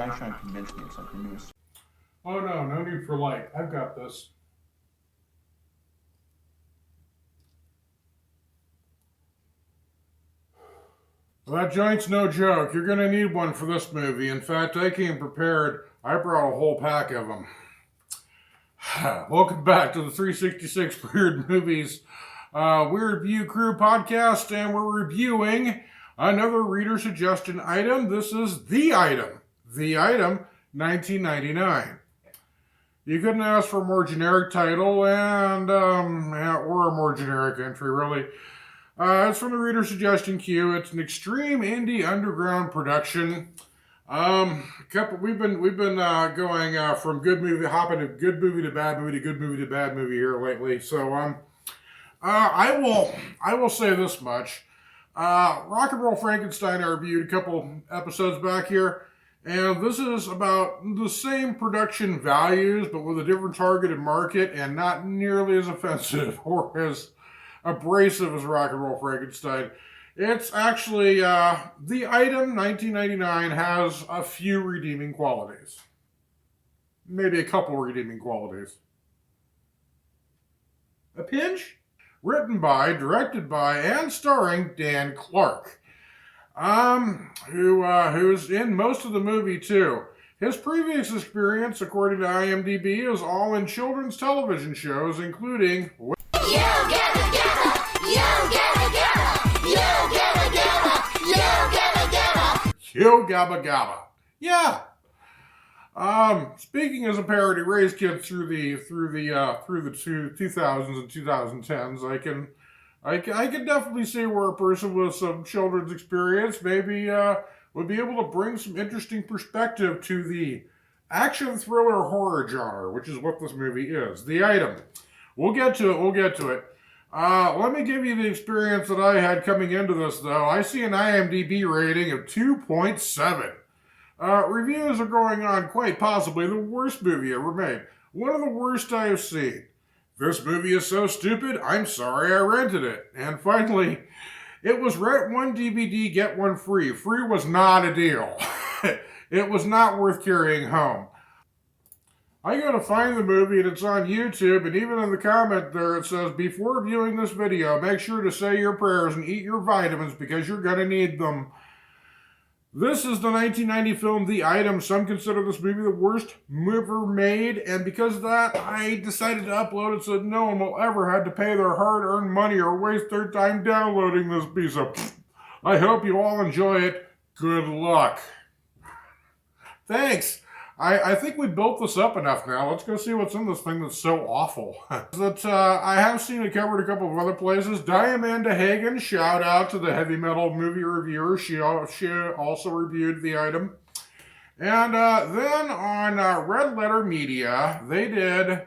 guy's trying to convince me it's like the newest. Oh no need for light. I've got this. Well, that joint's no joke. You're going to need one for this movie. In fact, I came prepared. I brought a whole pack of them. Welcome back to the 366 Weird Movies Weird View Crew podcast, and we're reviewing another reader suggestion item. This is The Item. The Item, 1999. You couldn't ask for a more generic title or a more generic entry, really. It's from the reader suggestion queue. It's an extreme indie underground production. We've been going from good movie, hopping to good movie to bad movie to good movie to bad movie here lately. So I will say this much. Rock and Roll Frankenstein I reviewed a couple episodes back here, and this is about the same production values, but with a different targeted market and not nearly as offensive or as abrasive as Rock and Roll Frankenstein. It's actually, The Item 1999 has a few redeeming qualities. Maybe a couple redeeming qualities. A pinch? Written by, directed by, and starring Dan Clark. Who's in most of the movie too. His previous experience, according to IMDb, is all in children's television shows, including Yo Gabba Gabba. Yeah. Speaking as a parody raised kid through the 2000s and 2010s, I can definitely see where a person with some children's experience maybe would be able to bring some interesting perspective to the action thriller horror genre, which is what this movie is. The Item. We'll get to it. Let me give you the experience that I had coming into this, though. I see an IMDb rating of 2.7. Reviews are going on quite possibly the worst movie ever made. One of the worst I have seen. This movie is so stupid, I'm sorry I rented it. And finally, it was rent one DVD, get one free. Free was not a deal. It was not worth carrying home. I go to find the movie and it's on YouTube, and even in the comment there it says, before viewing this video, make sure to say your prayers and eat your vitamins because you're going to need them. This is the 1990 film The Item. Some consider this movie the worst ever made, and because of that, I decided to upload it so that no one will ever have to pay their hard-earned money or waste their time downloading this piece of... I hope you all enjoy it. Good luck. Thanks. I think we built this up enough now. Let's go see what's in this thing that's so awful. I have seen it covered a couple of other places. Diamanda Hagen, shout out to the heavy metal movie reviewer. She also reviewed The Item. And then on Red Letter Media, they did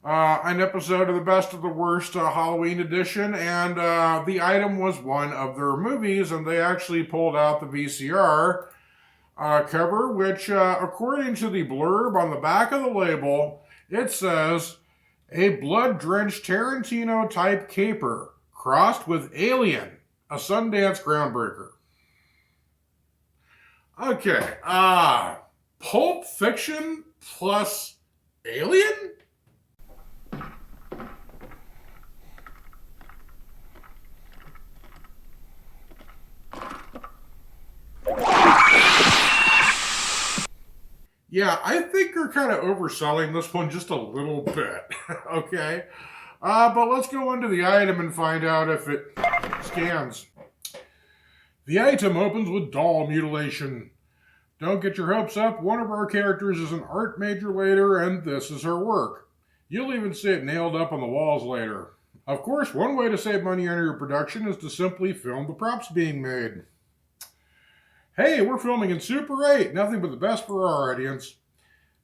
an episode of the Best of the Worst Halloween edition, and The Item was one of their movies, and they actually pulled out the VCR cover, which, according to the blurb on the back of the label, it says, a blood-drenched Tarantino-type caper crossed with Alien, a Sundance groundbreaker. Okay, Pulp Fiction plus Alien? Yeah, I think you're kind of overselling this one just a little bit, okay? But let's go into The Item and find out if it scans. The Item opens with doll mutilation. Don't get your hopes up. One of our characters is an art major later, and this is her work. You'll even see it nailed up on the walls later. Of course, one way to save money on your production is to simply film the props being made. Hey, we're filming in Super 8. Nothing but the best for our audience.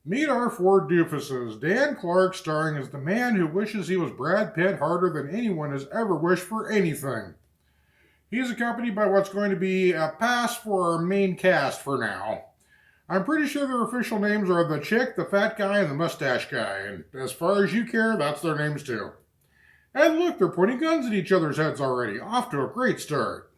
Meet our four doofuses. Dan Clark starring as the man who wishes he was Brad Pitt harder than anyone has ever wished for anything. He's accompanied by what's going to be a pass for our main cast for now. I'm pretty sure their official names are the chick, the fat guy, and the mustache guy. And as far as you care, that's their names too. And look, they're pointing guns at each other's heads already. Off to a great start.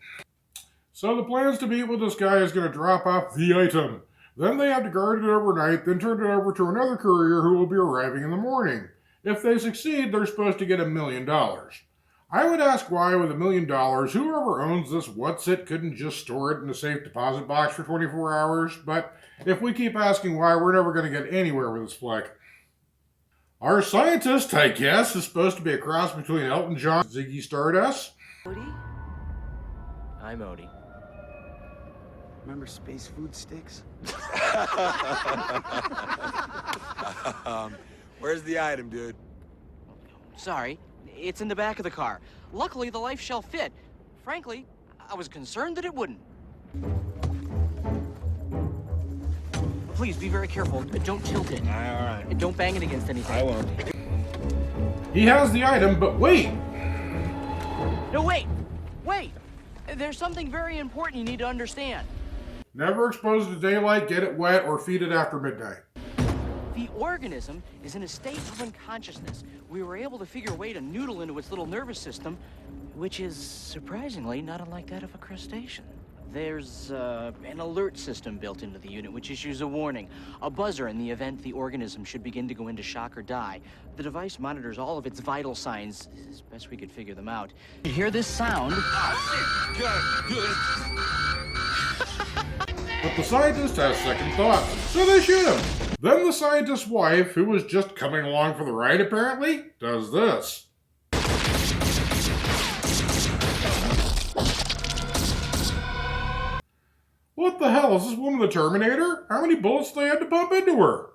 So the plans to meet with this guy is going to drop off The Item. Then they have to guard it overnight, then turn it over to another courier who will be arriving in the morning. If they succeed, they're supposed to get $1 million. I would ask why, with $1 million, whoever owns this what's-it couldn't just store it in a safe deposit box for 24 hours, but if we keep asking why, we're never going to get anywhere with this flick. Our scientist, I guess, is supposed to be a cross between Elton John and Ziggy Stardust. Odie? I'm Odie. Remember space food sticks? Where's the item, dude? Sorry, it's in the back of the car. Luckily, the life shell fit. Frankly, I was concerned that it wouldn't. Please be very careful. Don't tilt it. All right. And don't bang it against anything. I won't. He has the item, but wait! No, wait! Wait! There's something very important you need to understand. Never expose it to daylight, get it wet, or feed it after midnight. The organism is in a state of unconsciousness. We were able to figure a way to noodle into its little nervous system, which is surprisingly not unlike that of a crustacean. There's an alert system built into the unit which issues a warning, a buzzer in the event the organism should begin to go into shock or die. The device monitors all of its vital signs, as best we could figure them out. You hear this sound? But the scientist has second thoughts, so they shoot him. Then the scientist's wife, who was just coming along for the ride apparently, does this. What the hell, is this woman the Terminator? How many bullets do they have to pump into her?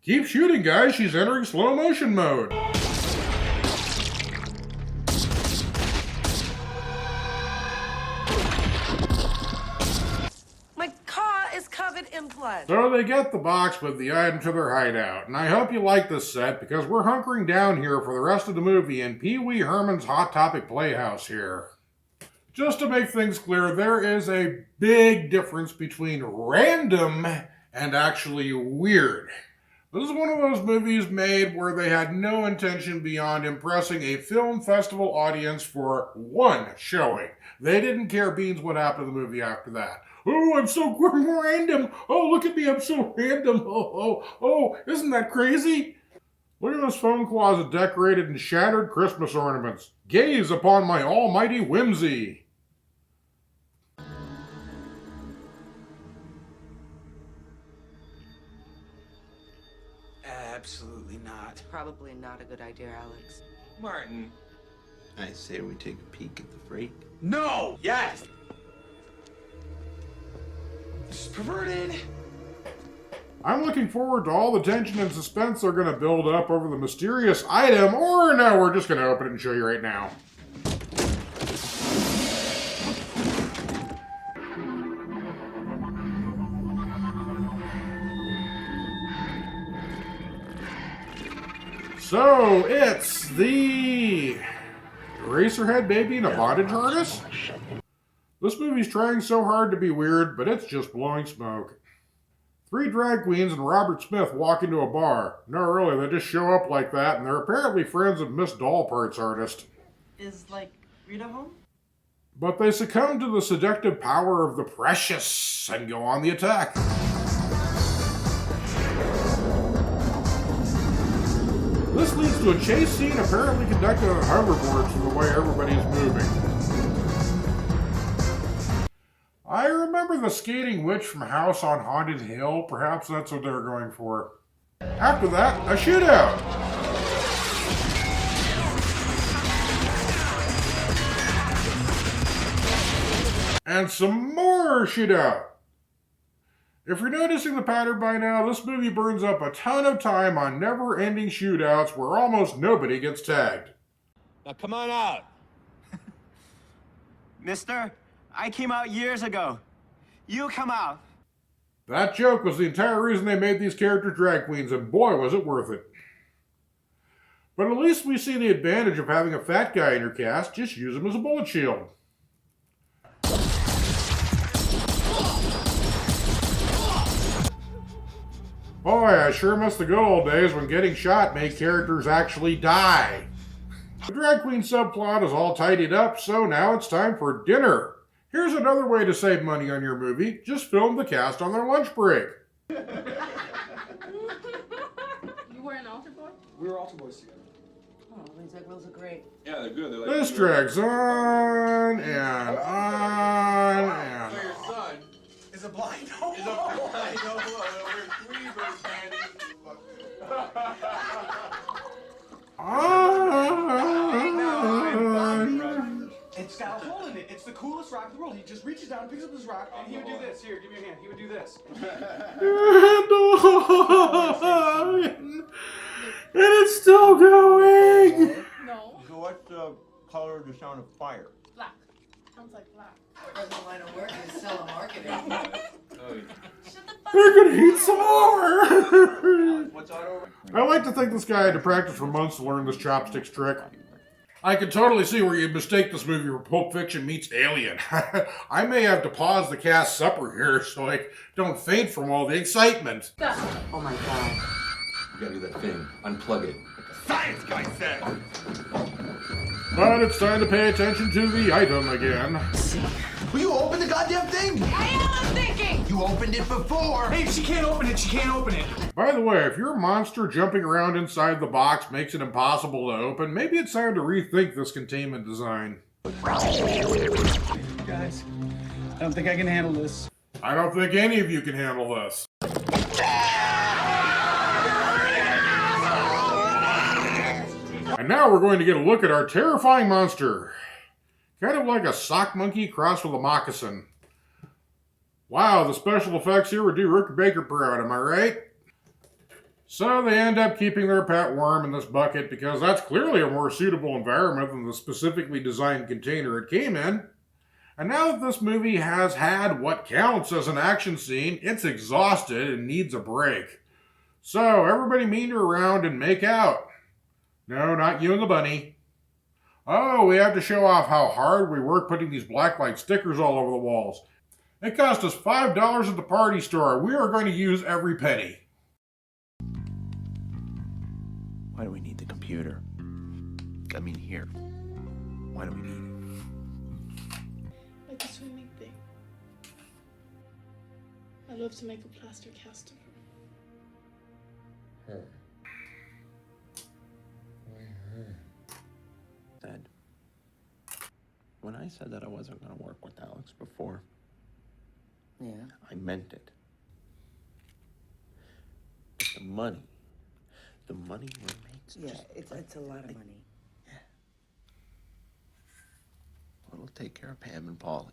Keep shooting, guys, she's entering slow motion mode. My car is covered in blood. So they get the box with the item to their hideout, and I hope you like this set because we're hunkering down here for the rest of the movie in Pee Wee Herman's Hot Topic Playhouse here. Just to make things clear, there is a big difference between random and actually weird. This is one of those movies made where they had no intention beyond impressing a film festival audience for one showing. They didn't care beans what happened to the movie after that. Oh, I'm so random. Oh, look at me, I'm so random. Oh, isn't that crazy? Look at this phone closet decorated in shattered Christmas ornaments. Gaze upon my almighty whimsy. Absolutely not. Probably not a good idea, Alex. Martin. I say we take a peek at the freak. No! Yes! This is perverted. I'm looking forward to all the tension and suspense they're going to build up over the mysterious item, or no, we're just going to open it and show you right now. So, it's the Eraserhead baby in a bondage harness? This movie's trying so hard to be weird, but it's just blowing smoke. 3 drag queens and Robert Smith walk into a bar. No, really, they just show up like that, and they're apparently friends of Miss Doll Parts artist. Is, Rita home? But they succumb to the seductive power of the precious and go on the attack. This leads to a chase scene apparently conducted on hoverboards from the way everybody is moving. I remember the skating witch from House on Haunted Hill. Perhaps that's what they were going for. After that, a shootout. And some more shootout. If you're noticing the pattern by now, this movie burns up a ton of time on never-ending shootouts where almost nobody gets tagged. Now come on out. Mister, I came out years ago. You come out. That joke was the entire reason they made these characters drag queens, and boy was it worth it. But at least we see the advantage of having a fat guy in your cast. Just use him as a bullet shield. Boy, I sure miss the good old days when getting shot made characters actually die. The drag queen subplot is all tidied up, so now it's time for dinner. Here's another way to save money on your movie. Just film the cast on their lunch break. You were an altar boy? We were altar boys together. Oh, these egg rolls are great. Yeah, they're good. They're like This drags on and on and So your son is a blind. is a blind hobo that wears Tweezer on. It's got a hole in it. It's the coolest rock in the world. He just reaches down, picks up this rock, and he would do this. Here, give me your hand. He would do this. And it's still going. No. So what's the color of the sound of fire? Black. Sounds like black. Doesn't line of work is selling marketing. They're gonna eat some more. What's Otto? I like to think this guy had to practice for months to learn this chopsticks trick. I can totally see where you mistake this movie for Pulp Fiction meets Alien. I may have to pause the cast supper here so I don't faint from all the excitement. Oh my god. You gotta do that thing. Unplug it. science guy said. But it's time to pay attention to the item again. Will you open the goddamn thing? I am thinking! You opened it before. Hey, if she can't open it, she can't open it. By the way, if your monster jumping around inside the box makes it impossible to open, maybe it's time to rethink this containment design. Guys, I don't think I can handle this. I don't think any of you can handle this. And now we're going to get a look at our terrifying monster. Kind of like a sock monkey crossed with a moccasin. Wow, the special effects here would do Rick Baker proud, am I right? So they end up keeping their pet worm in this bucket because that's clearly a more suitable environment than the specifically designed container it came in. And now that this movie has had what counts as an action scene, it's exhausted and needs a break. So everybody meander around and make out. No, not you and the bunny. Oh, we have to show off how hard we work putting these blacklight stickers all over the walls. It cost us $5 at the party store. We are going to use every penny. Why do we need the computer? I mean, here. Why do we need it? Like a swimming thing. I love to make a plaster cast of her. Said. When I said that I wasn't going to work with Alex before, Yeah. I meant it. But the money we're making. Yeah, it's a lot of money. It'll take care of Pam and Polly.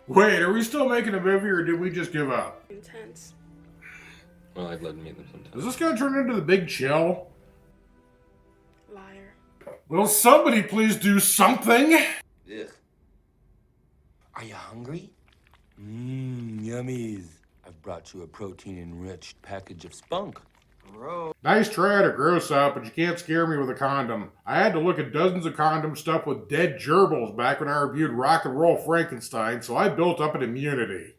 Wait, are we still making a movie or did we just give up? Intense. Well, I'd love to meet them sometime. Is this going to turn into The Big Chill? Liar. Will somebody please do something? Ugh. Are you hungry? Yummies. I've brought you a protein-enriched package of spunk. Nice try to gross out, but you can't scare me with a condom. I had to look at dozens of condoms stuffed with dead gerbils back when I reviewed Rock and Roll Frankenstein, so I built up an immunity.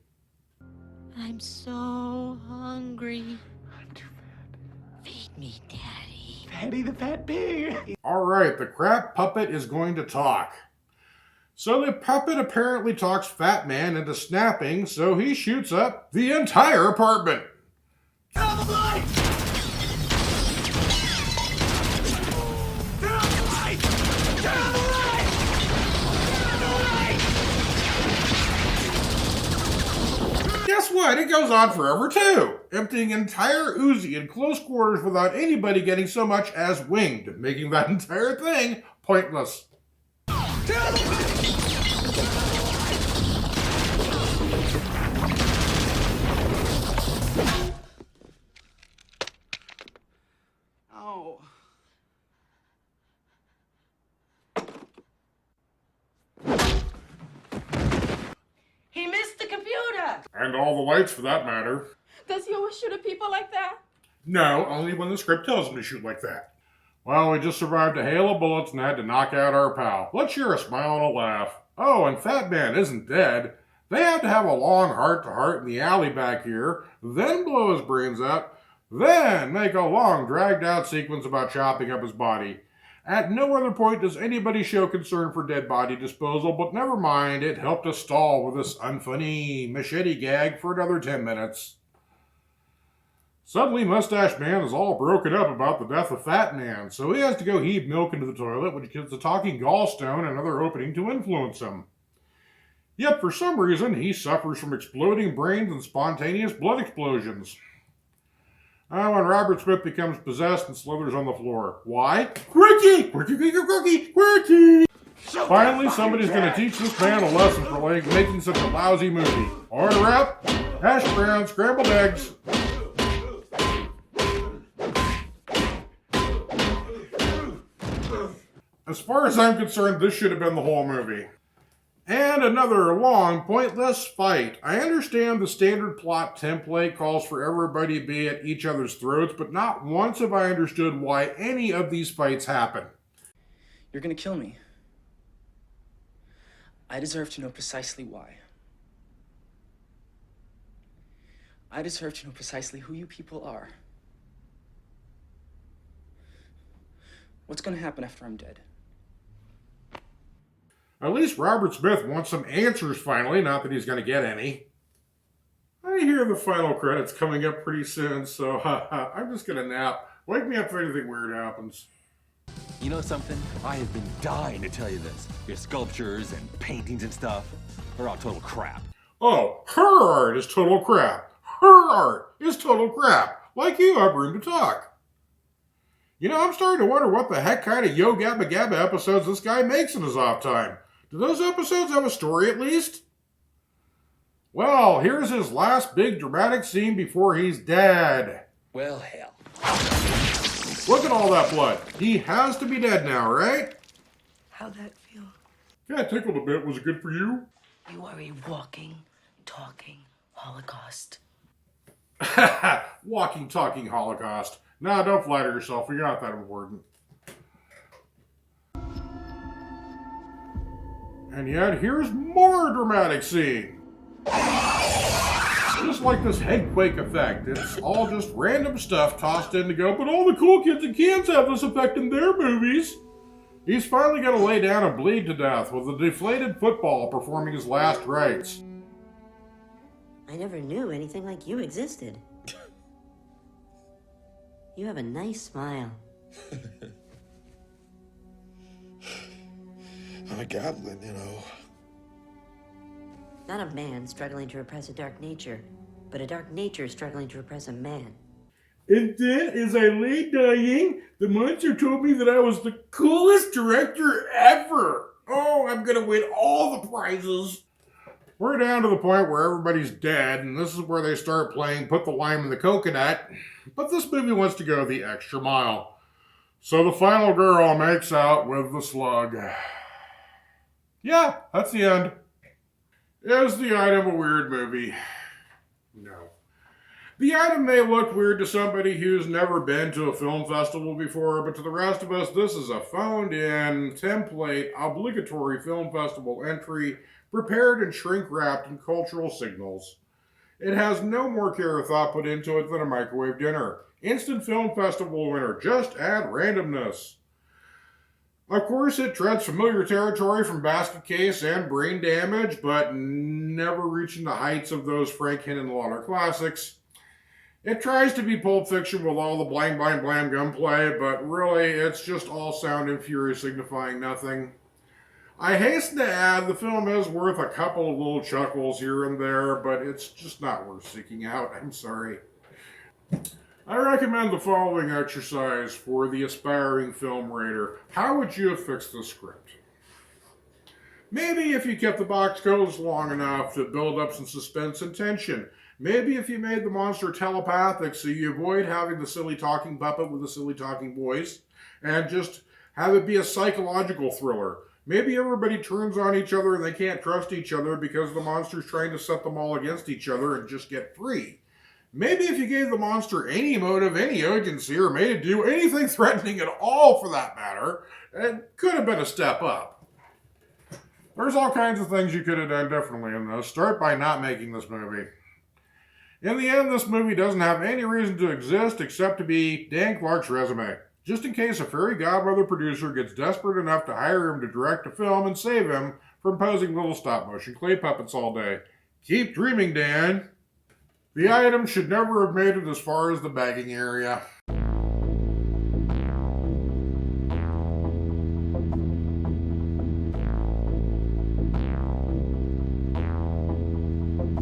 I'm so hungry. I'm too fat. Feed me, Daddy. Patty the Fat Pig! Alright, the crap puppet is going to talk. So the puppet apparently talks Fat Man into snapping, so he shoots up the entire apartment. Guess what? It goes on forever too, emptying entire Uzi in close quarters without anybody getting so much as winged, making that entire thing pointless. Oh. He missed the computer! And all the lights for that matter. Does he always shoot at people like that? No, only when the script tells him to shoot like that. Well, we just survived a hail of bullets and had to knock out our pal. Let's share a smile and a laugh. Oh, and Fat Man isn't dead. They had to have a long heart-to-heart in the alley back here, then blow his brains out, then make a long dragged-out sequence about chopping up his body. At no other point does anybody show concern for dead body disposal, but never mind, it helped us stall with this unfunny machete gag for another 10 minutes. Suddenly, Mustache Man is all broken up about the death of Fat Man, so he has to go heave milk into the toilet, which gives the talking gallstone another opening to influence him. Yet, for some reason, he suffers from exploding brains and spontaneous blood explosions. When Robert Smith becomes possessed and slithers on the floor. Why? Quirky! Quirky, quirky, quirky, quirky! Finally, somebody's going to teach this man a lesson for making such a lousy movie. Order up, hash browns, scrambled eggs. As far as I'm concerned, this should have been the whole movie. And another long, pointless fight. I understand the standard plot template calls for everybody to be at each other's throats, but not once have I understood why any of these fights happen. You're gonna kill me. I deserve to know precisely why. I deserve to know precisely who you people are. What's gonna happen after I'm dead? At least Robert Smith wants some answers finally, not that he's going to get any. I hear the final credits coming up pretty soon, so I'm just going to nap. Wake me up if anything weird happens. You know something? I have been dying to tell you this. Your sculptures and paintings and stuff are all total crap. Oh, her art is total crap. Her art is total crap. Like you, have room to talk. You know, I'm starting to wonder what the heck kind of Yo Gabba Gabba episodes this guy makes in his off time. Do those episodes have a story at least? Well, here's his last big dramatic scene before he's dead. Well, hell. Look at all that blood. He has to be dead now, right? How'd that feel? Yeah, it tickled a bit. Was it good for you? You are a walking, talking Holocaust. Walking, talking Holocaust. Nah, don't flatter yourself. You're not that important. And yet, here's more dramatic scene. Just like this headquake effect. It's all just random stuff tossed in to go, but all the cool kids in Kansas have this effect in their movies. He's finally going to lay down and bleed to death with a deflated football performing his last rites. I never knew anything like you existed. You have a nice smile. I'm a goblin, you know. Not a man struggling to repress a dark nature, but a dark nature struggling to repress a man. And then, as I lay dying, the monster told me that I was the coolest director ever. Oh, I'm gonna win all the prizes. We're down to the point where everybody's dead, and this is where they start playing Put the Lime in the Coconut. But this movie wants to go the extra mile. So the final girl makes out with the slug. Yeah, that's the end. Is the item a weird movie? No. The item may look weird to somebody who's never been to a film festival before, but to the rest of us, this is a phoned-in, template, obligatory film festival entry, prepared and shrink-wrapped in cultural signals. It has no more care or thought put into it than a microwave dinner. Instant film festival winner, just add randomness. Of course, it treads familiar territory from Basket Case and Brain Damage, but never reaching the heights of those Frank Henenlotter classics. It tries to be Pulp Fiction with all the blang, blang, blam gunplay, but really, it's just all sound and fury signifying nothing. I hasten to add, the film is worth a couple of little chuckles here and there, but it's just not worth seeking out. I'm sorry. I recommend the following exercise for the aspiring film writer. How would you have fixed the script? Maybe if you kept the box closed long enough to build up some suspense and tension. Maybe if you made the monster telepathic so you avoid having the silly talking puppet with the silly talking voice, and just have it be a psychological thriller. Maybe everybody turns on each other and they can't trust each other because the monster's trying to set them all against each other and just get free. Maybe if you gave the monster any motive, any urgency, or made it do anything threatening at all for that matter, it could have been a step up. There's all kinds of things you could have done differently in this. Start by not making this movie. In the end, this movie doesn't have any reason to exist except to be Dan Clark's resume. just in case a fairy godmother producer gets desperate enough to hire him to direct a film and save him from posing little stop-motion clay puppets all day. Keep dreaming, Dan. The item should never have made it as far as the bagging area.